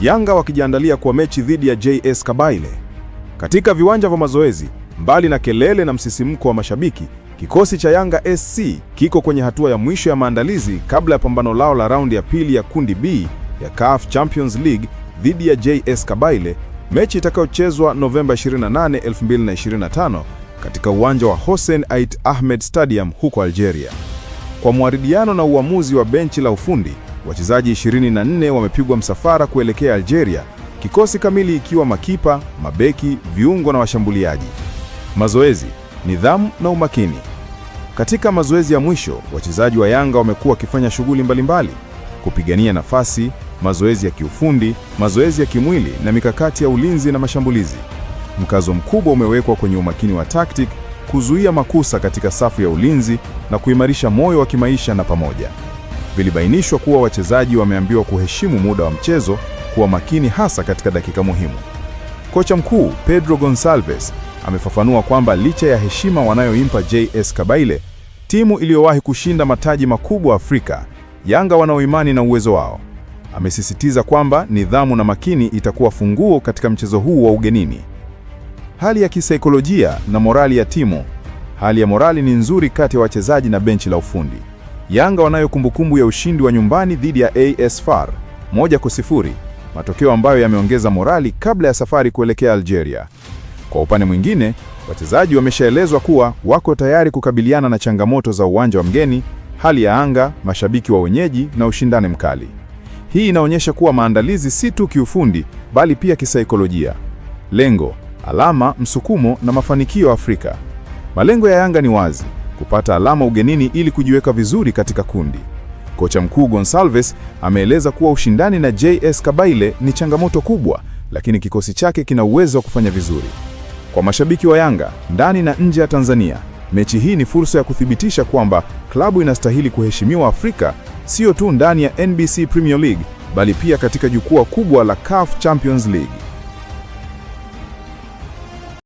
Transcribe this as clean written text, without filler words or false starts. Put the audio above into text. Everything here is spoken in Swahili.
Yanga wakijiandalia kwa mechi dhidi ya JS Kabylie. Katika viwanja vya mazoezi, mbali na kelele na msisimko wa mashabiki, kikosi cha Yanga SC kiko kwenye hatua ya mwisho ya maandalizi kabla ya pambano lao la raundi ya pili ya kundi B ya CAF Champions League dhidi ya JS Kabylie, mechi itakayochezwa Novemba 28, 2025 katika uwanja wa Hossein Ait Ahmed Stadium huko Algeria. Kwa mwaridhiano na uamuzi wa benchi la ufundi, wachezaji 24 wamepigwa msafara kuelekea Algeria, kikosi kamili ikiwa makipa, mabeki, viungo na washambuliaji. Mazoezi, nidhamu na umakini. Katika mazoezi ya mwisho, wachezaji wa Yanga wamekuwa wakifanya shughuli mbalimbali: kupigania nafasi, mazoezi ya kiufundi, mazoezi ya kimwili na mikakati ya ulinzi na mashambulizi. Mkazo mkubwa umewekwa kwenye umakini wa tactic, kuzuia makosa katika safu ya ulinzi na kuimarisha moyo wa kimaisha na pamoja. Vilibainishwa kuwa wachezaji wameambiwa kuheshimu muda wa mchezo, kuwa makini hasa katika dakika muhimu. Kocha mkuu Pedro Gonçalves amefafanua kwamba licha ya heshima wanayoimpa JS Kabylie, timu iliyowahi kushinda mataji makubwa Afrika, Yanga wana imani na uwezo wao. Amesisitiza kwamba nidhamu na makini itakuwa funguo katika mchezo huu wa ugenini. Hali ya kisaikolojia na morali ya timu. Hali ya morali ni nzuri kati ya wachezaji na benchi la ufundi. Yanga wanayo kumbukumbu ya ushindi wa nyumbani dhidi ya AS FAR 1-0, matokeo ambayo yameongeza morali kabla ya safari kuelekea Algeria. Kwa upande mwingine, wachezaji wameshaelezwa kuwa wako tayari kukabiliana na changamoto za uwanja wa mgeni, hali ya anga, mashabiki wa wenyeji na ushindani mkali. Hii inaonyesha kuwa maandalizi si tu kiufundi bali pia kisaikolojia. Lengo, alama, msukumo na mafanikio Afrika. Malengo ya Yanga ni wazi: kupata alama ugenini ili kujiweka vizuri katika kundi. Kocha mkuu Gonçalves ameeleza kuwa ushindani na JS Kabylie ni changamoto kubwa, lakini kikosi chake kina uwezo wa kufanya vizuri. Kwa mashabiki wa Yanga ndani na nje ya Tanzania, mechi hii ni fursa ya kuthibitisha kwamba klabu inastahili kuheshimiwa Afrika, sio tu ndani ya NBC Premier League bali pia katika jukwaa kubwa la CAF Champions League.